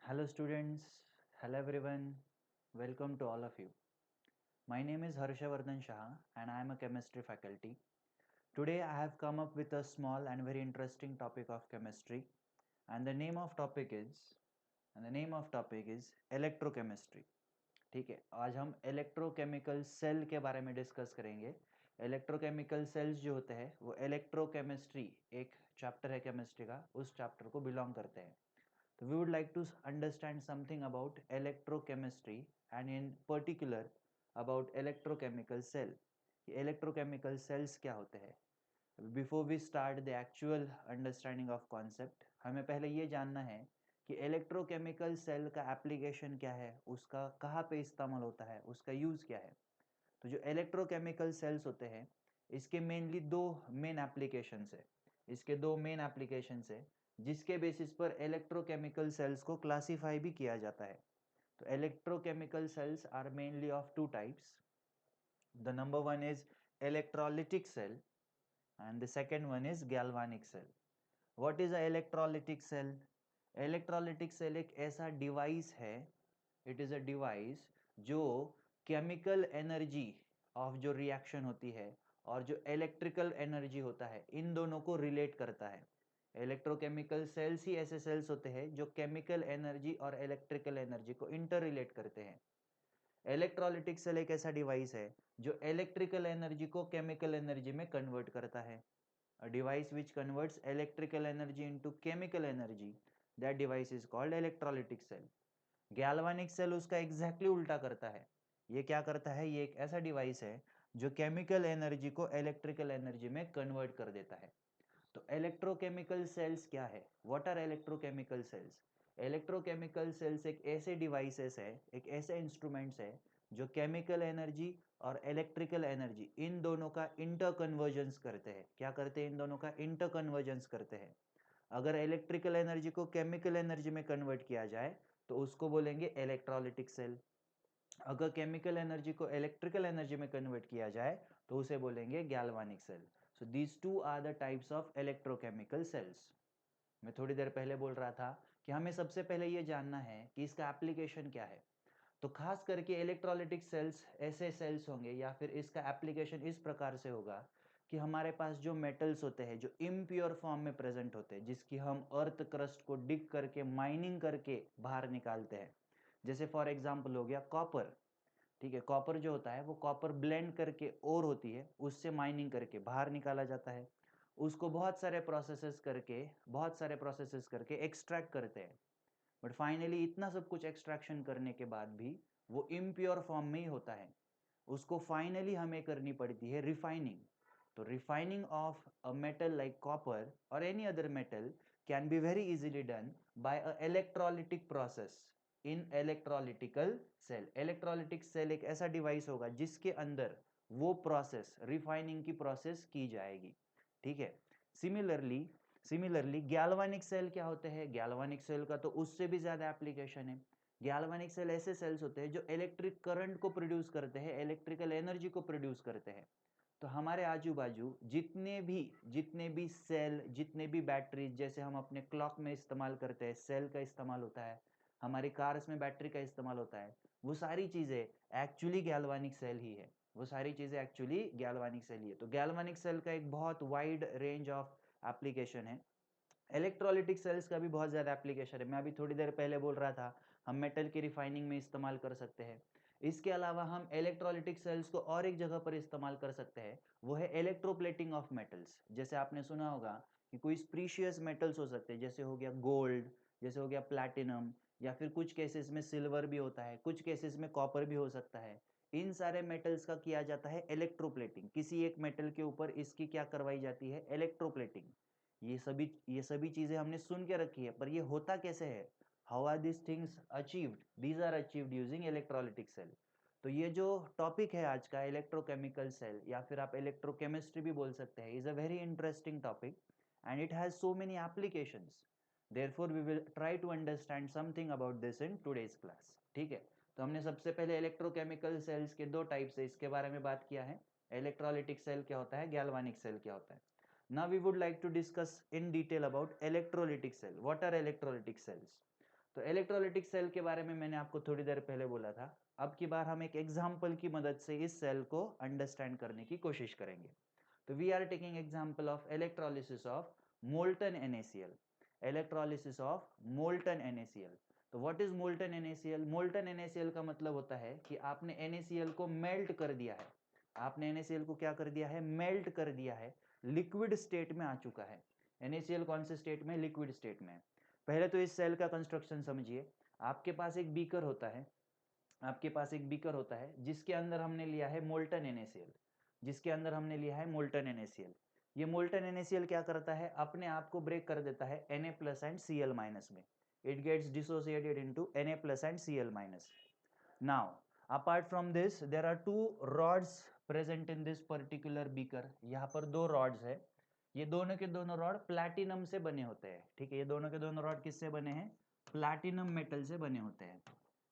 Hello students, hello everyone, welcome to all of you. My name is Harshavardhan Shah and I am a chemistry faculty. Today I have come up with a small and very interesting topic of chemistry and the name of topic is electrochemistry. ठीक है, आज हम electrochemical cell के बारे में discuss करेंगे. Electrochemical cells जो होते हैं वो इलेक्ट्रोकेमिस्ट्री एक चैप्टर है केमिस्ट्री का, उस चैप्टर को बिलोंग करते हैं. So we would like to understand something about electrochemistry and in particular about electrochemical cell. ये electrochemical cells क्या होते हैं? Before we start the actual understanding of concept, हमें पहले ये जानना है कि electrochemical cell का application क्या है, उसका कहाँ पे इस्तेमाल होता है, उसका यूज़ क्या है. तो जो electrochemical cells होते हैं इसके मेनली दो मेन एप्लीकेशंस है. इसके दो मेन एप्लीकेशंस है जिसके बेसिस पर इलेक्ट्रोकेमिकल सेल्स को क्लासिफाई भी किया जाता है. तो electrochemical cells are mainly of two types. The number one is electrolytic cell and the second one is galvanic cell. What is a electrolytic cell? Electrolytic cell एक ऐसा device है, it is a device जो chemical energy of जो reaction होती है और जो electrical energy होता है इन दोनों को रिलेट करता है. इलेक्ट्रोकेमिकल सेल्स ही ऐसे सेल्स होते हैं जो केमिकल एनर्जी और इलेक्ट्रिकल एनर्जी को इंटर रिलेट करते हैं. इलेक्ट्रोलिटिक सेल एक ऐसा डिवाइस है जो इलेक्ट्रिकल एनर्जी को केमिकल एनर्जी में कन्वर्ट करता है. A device which converts electrical energy into chemical energy, that device is called electrolytic cell. Galvanic cell उसका exactly उल्टा करता है. ये क्या करता है? ये एक ऐसा डिवाइस है जो केमिकल एनर्जी को इलेक्ट्रिकल एनर्जी में कन्वर्ट कर देता है. तो इलेक्ट्रोकेमिकल सेल्स क्या है? What are electrochemical cells? Electrochemical cells एक ऐसे डिवाइसेस है, एक ऐसे इंस्ट्रूमेंट्स है जो केमिकल एनर्जी और इलेक्ट्रिकल एनर्जी इन दोनों का इंटर कन्वर्जेंस करते हैं. क्या करते हैं? इन दोनों का इंटर कन्वर्जेंस करते हैं. अगर इलेक्ट्रिकल एनर्जी को केमिकल एनर्जी में कन्वर्ट किया जाए तो उसको बोलेंगे इलेक्ट्रोलिटिक सेल. अगर केमिकल एनर्जी को इलेक्ट्रिकल एनर्जी में कन्वर्ट किया जाए तो उसे बोलेंगे galvanic cell. So these two are the types of electrochemical cells. मैं थोड़ी देर पहले बोल रहा था कि हमें सबसे पहले ये जानना है कि इसका एप्लीकेशन क्या है. तो खास करके इलेक्ट्रोलिटिक सेल्स ऐसे सेल्स होंगे या फिर इसका एप्लीकेशन इस प्रकार से होगा कि हमारे पास जो मेटल्स होते हैं जो इम्प्योर फॉर्म में प्रेजेंट होते हैं, जिसकी हम अर्थ क्रस्ट को डिग करके माइनिंग करके बाहर निकालते हैं. जैसे फॉर एग्जांपल हो गया कॉपर. ठीक है, कॉपर जो होता है वो कॉपर ब्लेंड करके ओर होती है उससे माइनिंग करके बाहर निकाला जाता है. उसको बहुत सारे प्रोसेसेस करके एक्सट्रैक्ट करते हैं. बट फाइनली इतना सब कुछ एक्सट्रैक्शन करने के बाद भी वो इम्प्योर फॉर्म में ही होता है. उसको फाइनली हमें करनी पड़ती है रिफाइनिंग. तो refining of a metal like copper और any other metal can be very easily done by a electrolytic process in electrolytical cell. Electrolytic cell एक ऐसा डिवाइस होगा जिसके अंदर वो प्रोसेस, रिफाइनिंग की प्रोसेस की जाएगी. ठीक है. सिमिलरली सिमिलरली गैल्वानिक सेल क्या होते हैं? गैल्वानिक सेल का तो उससे भी ज्यादा एप्लीकेशन है. गैल्वानिक सेल ऐसे सेल्स होते हैं जो इलेक्ट्रिक करंट को प्रोड्यूस करते हैं, इलेक्ट्रिकल एनर्जी को प्रोड्यूस करते हैं. तो हमारे आजू बाजू जितने भी सेल, जितने भी बैटरीज, जैसे हम अपने क्लॉक में इस्तेमाल करते हैं सेल का इस्तेमाल होता है, हमारी कार्स में बैटरी का इस्तेमाल होता है, वो सारी चीजें एक्चुअली गैल्वानिक सेल ही है. वो सारी चीजें एक्चुअली गैल्वानिक सेल ही है. तो गैल्वानिक सेल का एक बहुत वाइड रेंज ऑफ एप्लीकेशन है. इलेक्ट्रोलिटिक सेल्स का भी बहुत ज़्यादा एप्लीकेशन है. मैं अभी थोड़ी देर पहले बोल रहा था हम मेटल की रिफाइनिंग में इस्तेमाल कर सकते हैं. इसके अलावा हम इलेक्ट्रोलिटिक सेल्स को और एक जगह पर इस्तेमाल कर सकते हैं, वो है इलेक्ट्रोप्लेटिंग ऑफ मेटल्स. जैसे आपने सुना होगा कि कोई प्रीशियस मेटल्स हो सकते हैं, जैसे हो गया गोल्ड, जैसे हो गया प्लैटिनम, या फिर कुछ केसेस में सिल्वर भी होता है, कुछ केसेस में कॉपर भी हो सकता है. इन सारे मेटल्स का किया जाता है इलेक्ट्रोप्लेटिंग. किसी एक मेटल के ऊपर इसकी क्या करवाई जाती है? इलेक्ट्रोप्लेटिंग. ये सभी चीजें हमने सुन के रखी है, पर ये होता कैसे है? How are this things achieved? These are achieved using electrolytic cell. तो ये जो टॉपिक है आज का, इलेक्ट्रोकेमिकल सेल या फिर आप इलेक्ट्रोकेमिस्ट्री भी बोल सकते हैं, is a very interesting topic and it has so many applications. Therefore we will try to understand something about this in today's class. ठीक है. तो हमने सबसे पहले इलेक्ट्रोकेमिकल सेल्स के दो टाइप्स है इसके बारे में बात किया है. इलेक्ट्रोलिटिक सेल क्या होता है, गैल्वानिक सेल क्या होता है. Now we would like to discuss in detail about electrolytic cell. What are electrolytic cells? तो इलेक्ट्रोलाइटिक सेल के बारे में मैंने आपको थोड़ी देर पहले बोला था। अब की बार हम एक एग्जाम्पल की मदद से इस सेल को अंडरस्टैंड करने की कोशिश करेंगे। तो we are taking example of electrolysis of molten NaCl। Electrolysis of molten NaCl। तो what is molten NaCl? Molten NaCl का मतलब होता है कि आपने NaCl को मेल्ट कर दिया है। आपने NaCl को क्या कर दिया है? मेल्ट कर दिया है, लिक्विड स्टेट में आ चुका है। NaCl कौन से स्टेट में? लिक्विड स्टेट में। पहले तो इस सेल का कंस्ट्रक्शन समझिए। आपके पास एक बीकर होता है, आपके पास एक बीकर होता है जिसके अंदर हमने लिया है मोल्टन NaCl, जिसके अंदर हमने लिया है मोल्टन NaCl। ये मोल्टन NaCl क्या करता है? अपने आप को ब्रेक कर देता है Na plus and Cl minus में। It gets dissociated into Na plus and Cl minus. Now apart from this there are two rods present in this particular beaker. यहाँ पर दो रॉड्स है। ये दोनों के दोनों रॉड प्लैटिनम से बने होते हैं। ठीक है, ये दोनों के दोनों रॉड किससे बने हैं? प्लैटिनम मेटल से बने होते हैं।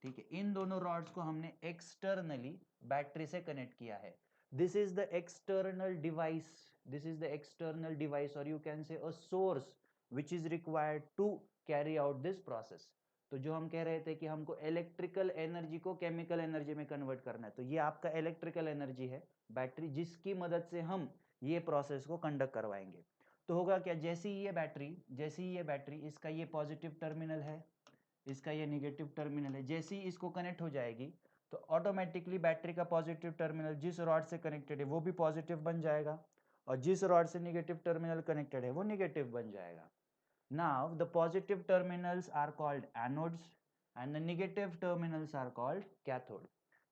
ठीक है, इन दोनों रॉड्स को हमने एक्सटर्नली बैटरी से कनेक्ट किया है। This is the external device, this is the external device और you can say a source which is required to carry out this process. तो जो हम कह रहे थे कि हमको इलेक्ट्रिकल एनर्जी को केमिकल एनर्जी में कन्वर्ट करना है, तो ये आपका इलेक्ट्रिकल एनर्जी है, बैटरी, जिसकी मदद से हम ये प्रोसेस को कंडक्ट करवाएंगे। तो होगा क्या? जैसी ये बैटरी, इसका ये पॉजिटिव टर्मिनल है, इसका ये नेगेटिव टर्मिनल है, जैसे ही इसको कनेक्ट हो जाएगी तो ऑटोमेटिकली बैटरी का पॉजिटिव टर्मिनल जिस रॉड से कनेक्टेड है वो भी पॉजिटिव बन जाएगा, और जिस रॉड से नेगेटिव टर्मिनल कनेक्टेड है वो नेगेटिव बन जाएगा। Now the positive terminals are called anodes and the negative terminals are called cathode.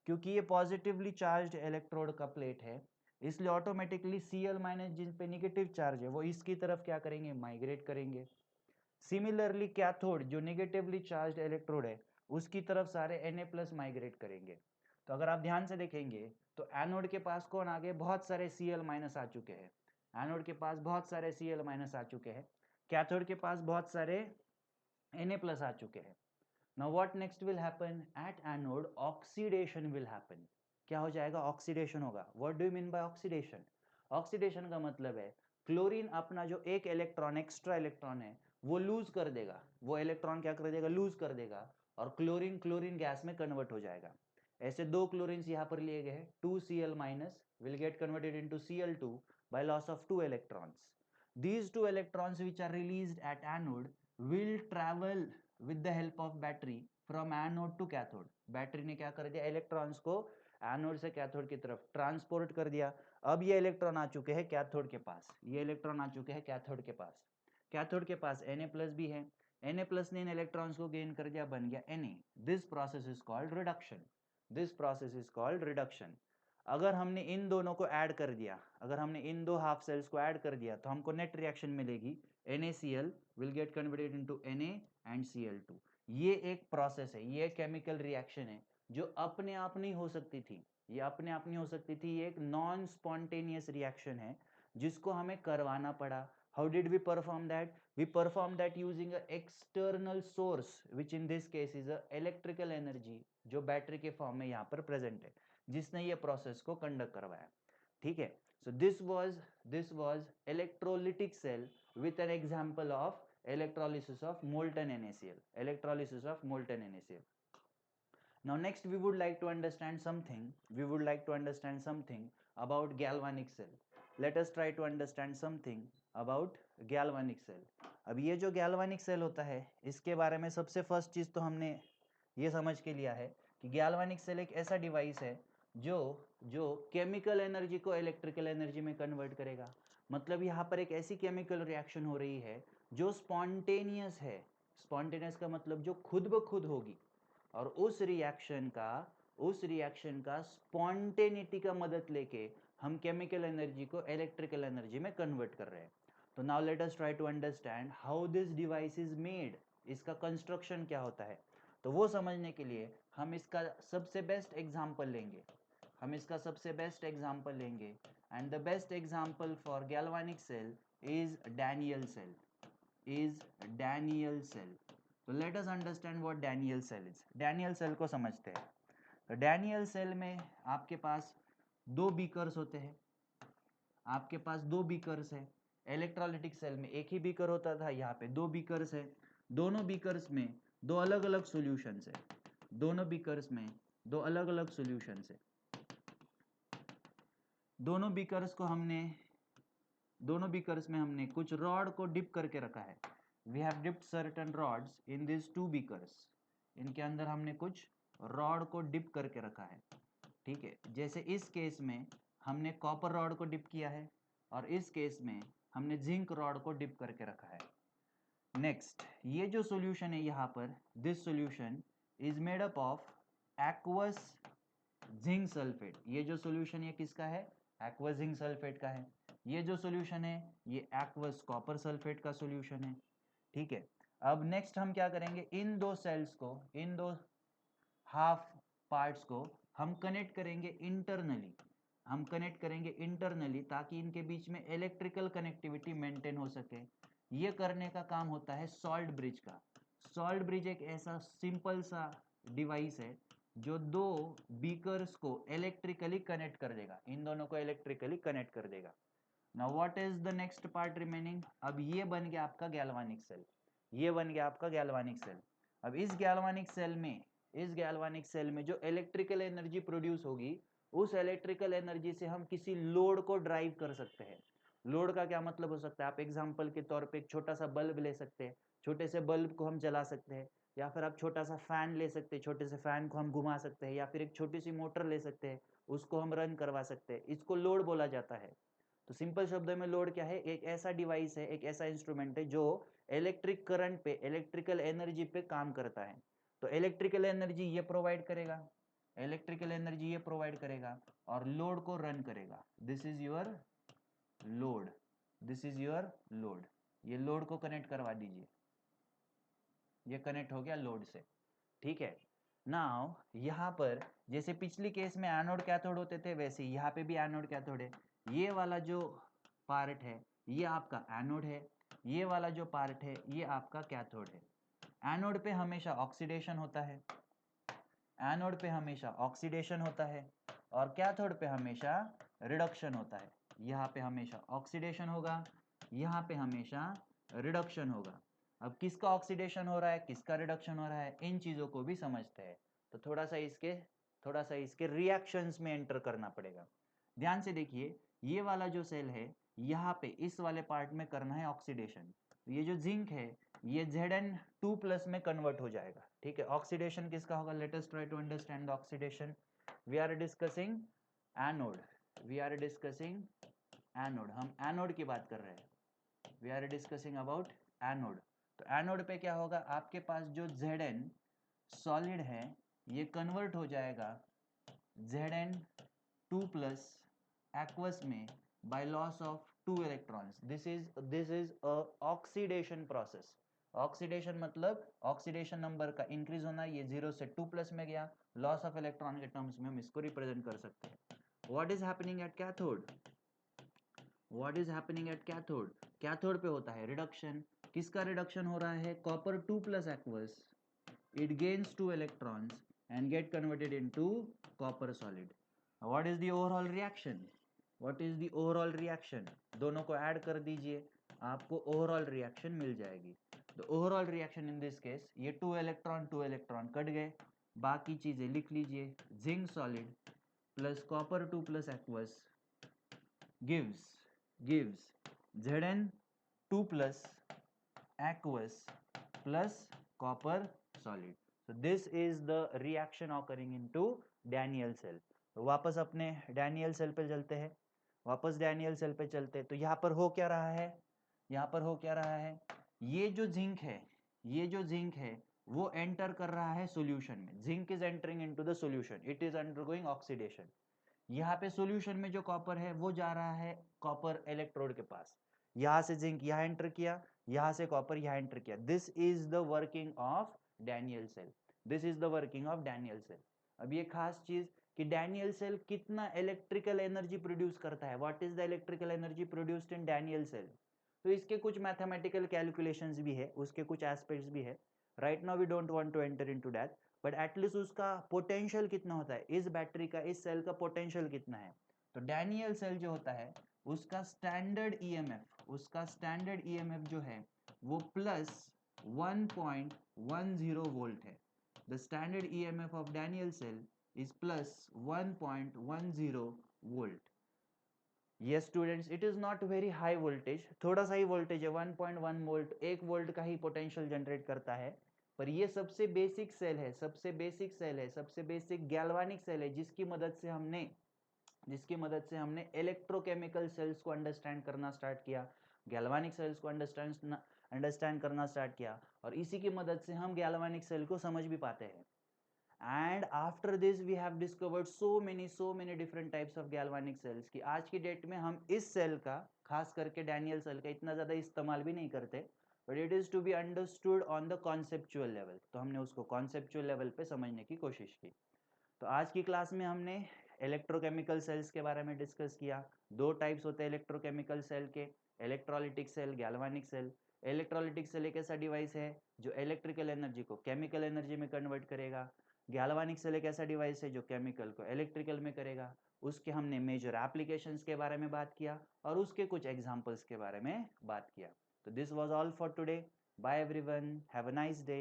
क्योंकि ये पॉजिटिवली चार्ज्ड इलेक्ट्रोड का प्लेट है, इसलिए ऑटोमेटिकली Cl माइनस जिन पे नेगेटिव चार्ज है वो इसकी तरफ क्या करेंगे? माइग्रेट करेंगे। सिमिलरली कैथोड जो नेगेटिवली चार्ज्ड इलेक्ट्रोड है उसकी तरफ सारे Na प्लस माइग्रेट करेंगे। तो अगर आप ध्यान से देखेंगे तो एनोड के पास कौन आ गए? बहुत सारे Cl माइनस आ चुके हैं। एनोड के पास बहुत सारे Cl माइनस आ चुके हैं, कैथोड के पास बहुत सारे Na प्लस आ चुके हैं। Now what next will happen? At anode oxidation will happen. क्या हो जाएगा? ऑक्सीडेशन होगा। What do you mean by oxidation? Oxidation का मतलब है क्लोरीन अपना जो एक इलेक्ट्रॉन, एक्स्ट्रा इलेक्ट्रॉन है, वो लूज कर देगा, वो इलेक्ट्रॉन क्या कर देगा? लूज कर देगा, और क्लोरीन क्लोरीन गैस में कन्वर्ट हो जाएगा। ऐसे दो क्लोरीन यहाँ पर लिए गए हैं, 2Cl minus will get converted into Cl2 by loss of 2 electrons. These 2 electrons which are released at anode will travel with the help of battery from anode to cathode. Battery ने क्या कर दिया? Electrons को anode से cathode की तरफ transport कर दिया। अब ये इलेक्ट्रॉन आ चुके हैं कैथोड के पास, ये इलेक्ट्रॉन आ चुके हैं कैथोड के पास। कैथोड के पास Na प्लस भी है, Na प्लस ने इन इलेक्ट्रॉन्स को गेन कर दिया, बन गया Na। This process is called reduction, this process is called reduction. अगर हमने इन दोनों को ऐड कर दिया, अगर हमने इन दो हाफ सेल्स को ऐड कर दिया तो हमको नेट रिएक्शन मिलेगी, NaCl will get converted into Na and Cl2। ये एक प्रोसेस है, ये केमिकल रिएक्शन है जो अपने आप नहीं हो सकती थी, ये अपने आप नहीं हो सकती थी, ये एक नॉन स्पॉन्टेनियस रिएक्शन है जिसको हमें करवाना पड़ा। How did we perform that? We perform that using a external source which in this case is a electrical energy, जो बैटरी के फॉर्म में यहाँ पर प्रेजेंट है, जिसने ये प्रोसेस को कंडक्ट करवाया। ठीक है, so this was electrolytic cell with an example of electrolysis of molten NaCl, electrolysis of molten NaCl. Now next we would like to understand something about galvanic cell. Let us try to understand something about galvanic cell. अब ये जो galvanic cell होता है इसके बारे में सबसे first चीज तो हमने ये समझ के लिया है कि galvanic cell एक ऐसा डिवाइस है जो केमिकल एनर्जी को इलेक्ट्रिकल एनर्जी में कन्वर्ट करेगा। मतलब यहाँ पर एक ऐसी केमिकल रिएक्शन हो रही है जो स्पॉन्टेनियस है। स्पॉन्टेनियस का मतलब जो खुद ब खुद होगी, और उस रिएक्शन का स्पॉन्टेनिटी का मदद लेके हम केमिकल एनर्जी को इलेक्ट्रिकल एनर्जी में कन्वर्ट कर रहे हैं। तो now let us try to understand how this device is made, इसका कंस्ट्रक्शन क्या होता है। तो वो समझने के लिए हम इसका सबसे बेस्ट एग्जांपल लेंगे, and the best example for galvanic cell is Daniell cell. तो let us understand what Daniell cell is. Daniell cell को समझते हैं। तो डैनियल सेल में आपके पास दो बीकर्स होते हैं, आपके पास दो बीकर्स है। इलेक्ट्रोलाइटिक सेल में एक ही बीकर होता था, यहाँ पे दो बीकर्स है। दोनों बीकर्स में दो अलग अलग सॉल्यूशंस है, दोनों बीकर्स में दो अलग अलग सॉल्यूशंस है। दोनों बीकर्स में हमने कुछ रॉड को डिप करके रखा है। We have dipped certain rods in this two beakers. इनके अंदर हमने कुछ रॉड को डिप करके रखा है, ठीक है। जैसे इस केस में हमने कॉपर रॉड को डिप किया है और इस केस में हमने जिंक रॉड को डिप करके रखा है। नेक्स्ट, ये जो सॉल्यूशन है यहाँ पर, this solution is made up of aqueous zinc sulphate. ये जो सॉल्यूशन ये किसका है? एक्वस जिंक सल्फेट का है। ये जो सॉल्यूशन है ये एक्वस कॉपर सल्फेट का सॉल्यूशन है, ठीक है। अब नेक्स्ट हम क्या करेंगे, इन दो सेल्स को, इन दो हाफ पार्ट्स को हम कनेक्ट करेंगे इंटरनली। हम कनेक्ट करेंगे इंटरनली ताकि इनके बीच में इलेक्ट्रिकल कनेक्टिविटी मेंटेन हो सके। ये करने का काम होता है सॉल्ट ब्रिज का। सॉल्ट ब्रिज एक ऐसा सिंपल सा डिवाइस है जो दो बीकर्स को इलेक्ट्रिकली कनेक्ट कर देगा, इन दोनों को इलेक्ट्रिकली कनेक्ट कर देगा। Now what is the next part remaining? अब ये बन गया आपका गैल्वानिक सेल, ये बन गया आपका गैल्वानिक सेल। अब इस गैल्वानिक सेल में जो इलेक्ट्रिकल एनर्जी प्रोड्यूस होगी, उस इलेक्ट्रिकल एनर्जी से हम किसी लोड को ड्राइव कर सकते हैं। लोड का क्या मतलब हो सकता है? आप एग्जांपल के तौर पे एक छोटा सा बल्ब ले सकते हैं, छोटे से बल्ब को हम जला सकते हैं, या फिर आप छोटा सा फैन ले सकते हैं, छोटे से फैन को हम घुमा सकते हैं, या फिर एक छोटी सी मोटर ले सकते हैं, उसको हम रन करवा सकते हैं। इसको लोड बोला जाता है। तो सिंपल शब्दों में लोड क्या है? एक ऐसा डिवाइस है, एक ऐसा इंस्ट्रूमेंट है जो इलेक्ट्रिक करंट पे, इलेक्ट्रिकल एनर्जी पे काम करता है। तो इलेक्ट्रिकल एनर्जी ये प्रोवाइड करेगा, इलेक्ट्रिकल एनर्जी ये प्रोवाइड करेगा और लोड को रन करेगा। This is your load, this is your load. ये लोड को कनेक्ट करवा दीजिए, ये कनेक्ट हो गया लोड से, ठीक है। नाउ यहाँ पर जैसे पिछली केस में एनोड कैथोड होते थे, वैसे यहाँ पे भी एनोड कैथोड है। ये वाला जो पार्ट है ये आपका एनोड है, ये वाला जो पार्ट है ये आपका कैथोड है। एनोड पे हमेशा ऑक्सीडेशन होता है, एनोड पे हमेशा ऑक्सीडेशन होता है और कैथोड पे हमेशा रिडक्शन होता है। यहाँ पे हमेशा ऑक्सीडेशन होगा, यहाँ पे हमेशा रिडक्शन होगा। अब किसका ऑक्सीडेशन हो रहा है, किसका रिडक्शन हो रहा है, इन चीजों को भी समझते हैं। तो थोड़ा सा इसके रिएक्शंस में एंटर करना पड़ेगा। ध्यान से देखिए, ये वाला जो सेल है यहाँ पे इस वाले पार्ट में करना है ऑक्सीडेशन। तो ये जो जिंक है ये Zn2+ में कन्वर्ट हो जाएगा, ठीक है। ऑक्सीडेशन किसका होगा? Let us try to understand the oxidation. We are discussing anode, we are discussing anode, हम एनोड की बात कर रहे हैं। We are discussing about anode. तो एनोड पे क्या होगा? आपके पास जो Zn सॉलिड है ये कन्वर्ट हो जाएगा Zn2+ एक्वस में by loss of 2 electrons. This is a oxidation process. Oxidation मतलब ऑक्सीडेशन नंबर का इंक्रीज होना, ये 0 से 2+ में गया। लॉस ऑफ इलेक्ट्रॉन के टर्म्स में हम इसको रिप्रेजेंट कर सकते हैं। What is happening at cathode? What is happening at cathode? Cathode पे होता है रिडक्शन। किसका रिडक्शन हो रहा है? Copper 2+ aqueous, it gains 2 electrons and get converted into copper solid. What is the overall reaction? What is the overall reaction? दोनों को add कर दीजिए, आपको ओवरऑल रिएक्शन मिल जाएगी। तो overall reaction in this case, ये 2 इलेक्ट्रॉन कट गए, बाकी चीजें लिख लीजिए। Zinc solid plus copper 2+ aqueous gives Zn2+ aqueous plus copper solid. So this is the reaction occurring into Daniell cell. तो वापस अपने डैनियल सेल पे चलते हैं, तो यहाँ पर हो क्या रहा है? यहाँ पर हो क्या रहा है? ये जो जिंक है वो एंटर कर रहा है सॉल्यूशन में। Zinc is entering into the solution, it is undergoing oxidation. यहाँ पे सॉल्यूशन में जो कॉपर है वो जा रहा है कॉपर इलेक्ट्रोड के पास। यहाँ से जिंक यहाँ एंटर किया, यहाँ से कॉपर यहाँ एंटर किया। This is the working of Daniell cell, this is the working of Daniell cell. अब ये खास चीज कि डैनियल सेल कितना इलेक्ट्रिकल एनर्जी प्रोड्यूस करता है। What is the electrical energy produced in Daniell cell? तो इसके कुछ मैथमेटिकल कैलकुलेशंस भी है, उसके कुछ एस्पेक्ट्स भी है। Right now we don't want to enter into that, but at least उसका पोटेंशियल कितना होता है, इस बैटरी का, इस सेल का पोटेंशियल कितना है। तो डैनियल सेल जो होता है उसका स्टैंडर्ड ईएमएफ जो है वो 1.10 वोल्ट है। The standard EMF of Daniell cell is plus 1.10 volt. Yes students, it is not very high voltage, थोड़ा सा ही वोल्टेज है, 1.1 वोल्ट, 1 वोल्ट का ही पोटेंशियल जनरेट करता है। पर ये सबसे बेसिक सेल है, सबसे बेसिक सेल है, सबसे बेसिक गैल्वानिक सेल है, जिसकी मदद से हमने इलेक्ट्रोकेमिकल सेल्स को अंडरस्टैंड करना स्टार्ट किया, गैल्वानिक सेल्स को अंडरस्टैंड करना स्टार्ट किया, और इसी की मदद से हम गैल्वानिक सेल को समझ भी पाते हैं। And after this we have discovered so many different types of galvanic cells कि आज की डेट में हम इस सेल का, खास करके डैनियल सेल का, इतना ज्यादा इस्तेमाल भी नहीं करते, but it is to be understood on the conceptual level. तो हमने उसको कॉन्सेप्चुअल लेवल पे समझने की कोशिश की। तो आज की क्लास में हमने इलेक्ट्रोकेमिकल सेल्स के बारे में डिस्कस किया। 2 टाइप्स होते हैं इलेक्ट्रोकेमिकल सेल के, electrolytic cell, galvanic cell. Electrolytic cell एक ऐसा डिवाइस है जो इलेक्ट्रिकल एनर्जी को केमिकल एनर्जी में कन्वर्ट करेगा। गैल्वानिक सेल एक ऐसा डिवाइस है जो केमिकल को इलेक्ट्रिकल में करेगा। उसके हमने मेजर एप्लीकेशंस के बारे में बात किया और उसके कुछ एग्जांपल्स के बारे में बात किया। तो this was all for today. Bye everyone, have a nice day.